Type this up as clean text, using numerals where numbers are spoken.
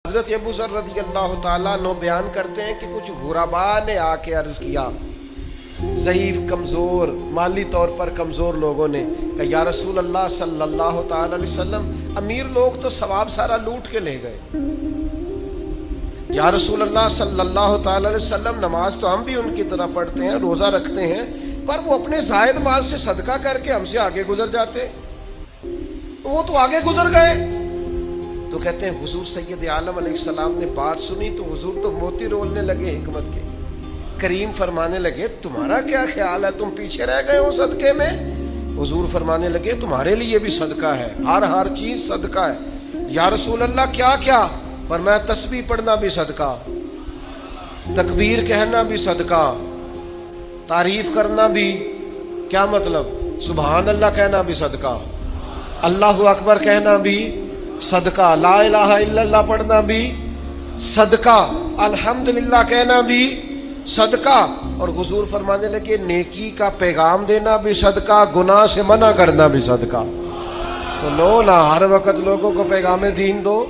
حضرت ابو ذر رضی اللہ تعالیٰ عنہ بیان کرتے ہیں کہ کچھ غربا نے آ کے عرض کیا، ضعیف کمزور مالی طور پر کمزور لوگوں نے کہ یا رسول اللہ صلی اللہ تعالی علیہ وسلم، امیر لوگ تو ثواب سارا لوٹ کے لے گئے، یا رسول اللہ صلی اللہ تعالی علیہ وسلم نماز تو ہم بھی ان کی طرح پڑھتے ہیں، روزہ رکھتے ہیں، پر وہ اپنے زائد مال سے صدقہ کر کے ہم سے آگے گزر جاتے، وہ تو آگے گزر گئے۔ تو کہتے ہیں حضور سید عالم علیہ السلام نے بات سنی تو حضور تو موتی رولنے لگے حکمت کے، کریم فرمانے لگے تمہارا کیا خیال ہے، تم پیچھے رہ گئے ہو صدقے میں؟ حضور فرمانے لگے تمہارے لیے بھی صدقہ ہے، ہر چیز صدقہ ہے۔ یا رسول اللہ کیا کیا؟ فرمایا تسبیح پڑھنا بھی صدقہ، تکبیر کہنا بھی صدقہ، تعریف کرنا بھی، کیا مطلب، سبحان اللہ کہنا بھی صدقہ، اللہ اکبر کہنا بھی صدقہ، لا الہ الا اللہ پڑھنا بھی صدقہ، الحمدللہ کہنا بھی صدقہ۔ اور حضور فرمانے لگے نیکی کا پیغام دینا بھی صدقہ، گناہ سے منع کرنا بھی صدقہ۔ تو لو نہ ہر وقت لوگوں کو پیغام دین دو۔